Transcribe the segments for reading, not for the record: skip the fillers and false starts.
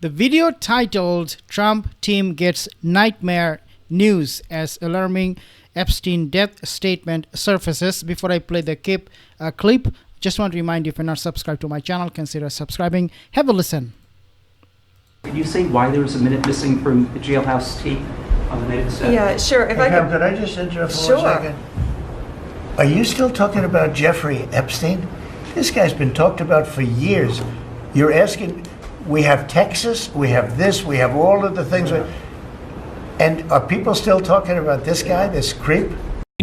The video titled "Trump Team Gets Nightmare News" as alarming Epstein death statement surfaces. Before I play the clip, just want to remind you, if you're not subscribed to my channel, consider subscribing. Have a listen. Could you say why there was a minute missing from the jailhouse tape on the night of the set? Yeah, sure. If Hey, I Pam, could. could I just interrupt for Sure. 1 second? Are you still talking about Jeffrey Epstein? This guy's been talked about for years. You're asking, we have Texas, we have this, we have all of the things. And are people still talking about this guy, this creep?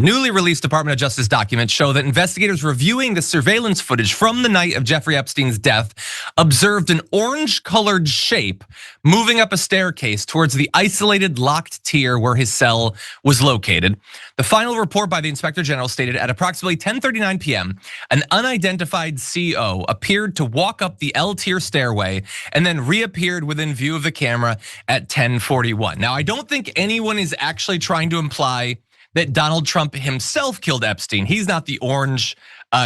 Newly released Department of Justice documents show that investigators reviewing the surveillance footage from the night of Jeffrey Epstein's death observed an orange-colored shape moving up a staircase towards the isolated locked tier where his cell was located. The final report by the Inspector General stated at approximately 10:39 p.m., an unidentified CO appeared to walk up the L-tier stairway and then reappeared within view of the camera at 10:41. Now, I don't think anyone is actually trying to imply that Donald Trump himself killed Epstein. He's not the orange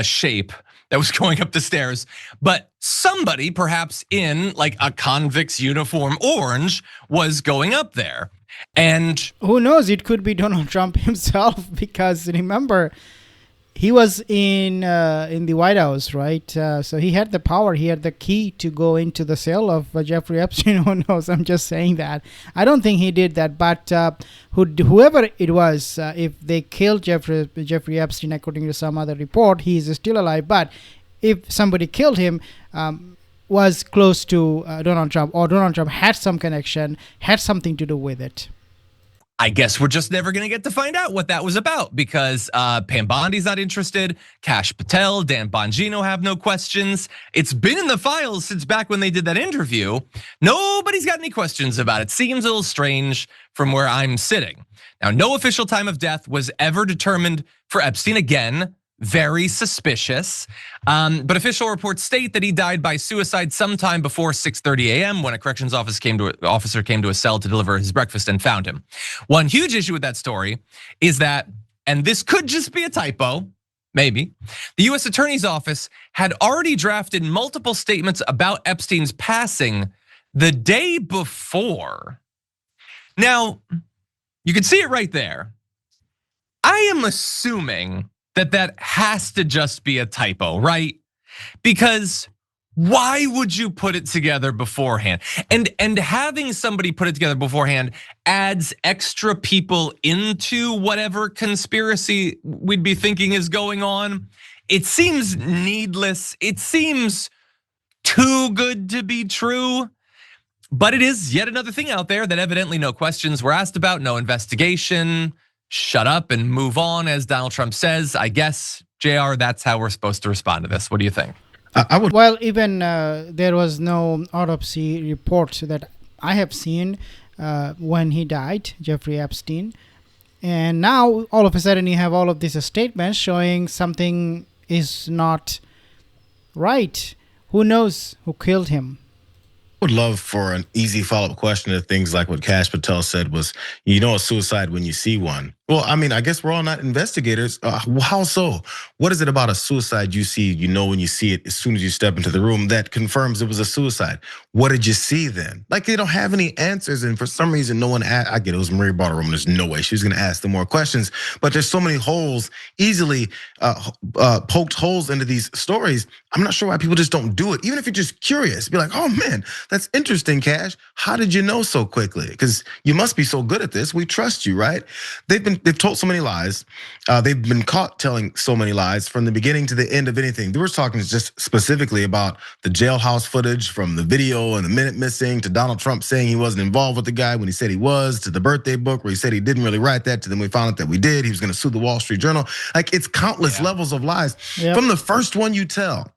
shape that was going up the stairs, but somebody perhaps in like a convict's uniform orange was going up there. And Who knows? It could be Donald Trump himself, because remember, he was in the White House, right? So he had the power, he had the key to go into the cell of Jeffrey Epstein. Who knows? I'm just saying that. I don't think he did that, but whoever it was, if they killed Jeffrey Epstein, according to some other report, he is still alive. But if somebody killed him, was close to Donald Trump, or Donald Trump had some connection, had something to do with it. I guess we're just never gonna get to find out what that was about, because Pam Bondi's not interested, Kash Patel, Dan Bongino have no questions. It's been in the files since back when they did that interview. Nobody's got any questions about it. Seems a little strange from where I'm sitting. Now, no official time of death was ever determined for Epstein. Again, very suspicious. But official reports state that he died by suicide sometime before 6:30 a.m. when a corrections officer came to a cell to deliver his breakfast and found him. One huge issue with that story is that, and this could just be a typo, maybe, the US Attorney's Office had already drafted multiple statements about Epstein's passing the day before. Now, you can see it right there. I am assuming that has to just be a typo, right? Because why would you put it together beforehand? And having somebody put it together beforehand adds extra people into whatever conspiracy we'd be thinking is going on. It seems needless. It seems too good to be true. But it is yet another thing out there that evidently no questions were asked about, no investigation. Shut up and move on, as Donald Trump says. I guess, JR, that's how we're supposed to respond to this. What do you think? I would. Well, even there was no autopsy report that I have seen when he died, Jeffrey Epstein. And now, all of a sudden, you have all of these statements showing something is not right. Who knows who killed him? Would love for an easy follow-up question to things like what Kash Patel said was, you know, a suicide when you see one. Well, I mean, I guess we're all not investigators. How so? What is it about a suicide you see, you know, when you see it as soon as you step into the room that confirms it was a suicide? What did you see then? Like, they don't have any answers, and for some reason, no one asked. I get it was Marie Bartiromo. There's no way she's gonna ask them more questions, but there's so many holes, easily poked holes into these stories. I'm not sure why people just don't do it. Even if you're just curious, be like, oh man, that's interesting, Kash. How did you know so quickly? Because you must be so good at this. We trust you, right? They've told so many lies. They've been caught telling so many lies from the beginning to the end of anything. They were talking just specifically about the jailhouse footage, from the video and the minute missing, to Donald Trump saying he wasn't involved with the guy when he said he was, to the birthday book where he said he didn't really write that, to then we found out that we did. He was gonna sue the Wall Street Journal. Like, it's countless levels of lies. Yep. From the first one you tell,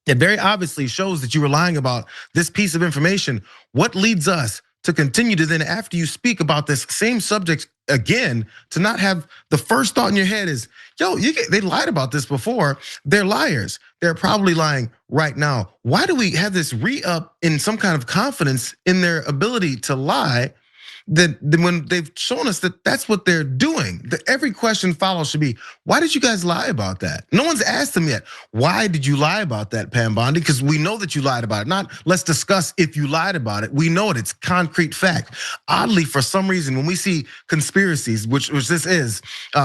it very obviously shows that you were lying about this piece of information. What leads us to continue to then, after you speak about this same subject again, to not have the first thought in your head is, yo, they lied about this before. They're liars. They're probably lying right now. Why do we have this re-up in some kind of confidence in their ability to lie that when they've shown us that that's what they're doing. Every question follows should be, why did you guys lie about that? No one's asked them yet. Why did you lie about that, Pam Bondi? Because we know that you lied about it. Not let's discuss if you lied about it. We know it. It's concrete fact. Oddly, for some reason, when we see conspiracies, which this is,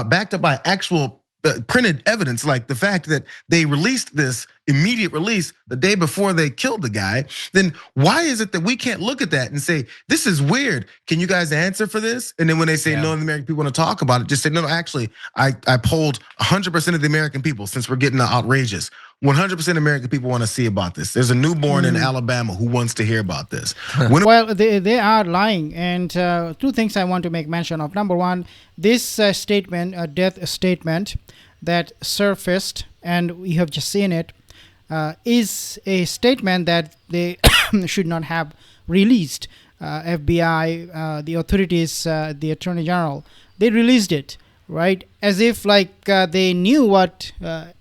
backed up by actual printed evidence, like the fact that they released this immediate release the day before they killed the guy, then why is it that we can't look at that and say, this is weird, can you guys answer for this? And then when they say no, the American people want to talk about it, just say, no, actually, I polled 100% of the American people, since we're getting outrageous. 100% American people want to see about this. There's a newborn in Alabama who wants to hear about this. Well, they are lying, and two things I want to make mention of. Number one, this statement, a death statement that surfaced, and you have just seen it, is a statement that they should not have released. FBI, the authorities, the Attorney General, they released it, right? As if like they knew what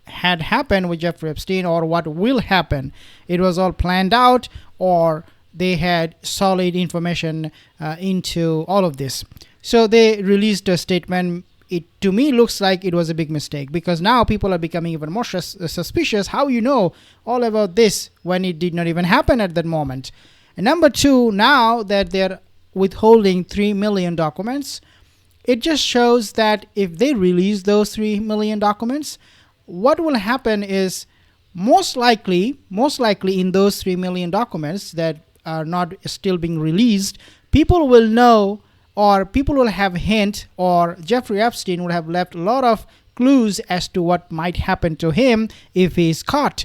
had happened with Jeffrey Epstein or what will happen. It was all planned out, or they had solid information into all of this. So they released a statement. It to me looks like it was a big mistake, because now people are becoming even more suspicious. How you know all about this when it did not even happen at that moment? And number two, now that they're withholding 3 million documents, it just shows that if they release those 3 million documents, what will happen is most likely in those 3 million documents that are not still being released, people will know, or people will have a hint, or Jeffrey Epstein would have left a lot of clues as to what might happen to him if he's caught.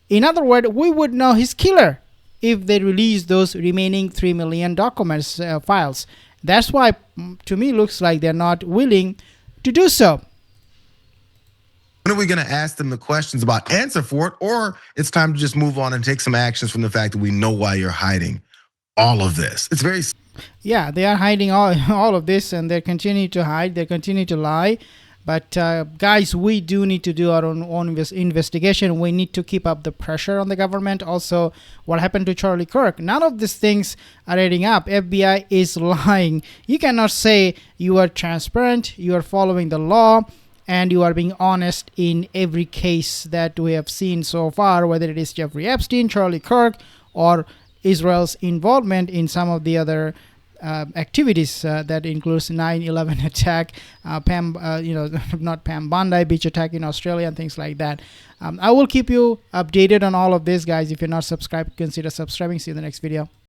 In other words, we would know his killer if they release those remaining 3 million documents, files. That's why, to me, looks like they're not willing to do so. When are we going to ask them the questions about answer for it, or it's time to just move on and take some actions from the fact that we know why you're hiding all of this? It's very... Yeah, they are hiding all of this, and they continue to hide. They continue to lie. But guys, we do need to do our own investigation. We need to keep up the pressure on the government. Also, what happened to Charlie Kirk? None of these things are adding up. FBI is lying. You cannot say you are transparent, you are following the law, and you are being honest in every case that we have seen so far, whether it is Jeffrey Epstein, Charlie Kirk, or Israel's involvement in some of the other activities that includes 9/11 attack, not Pam Bondi beach attack in Australia and things like that. I will keep you updated on all of this, guys. If you're not subscribed, consider subscribing. See you in the next video.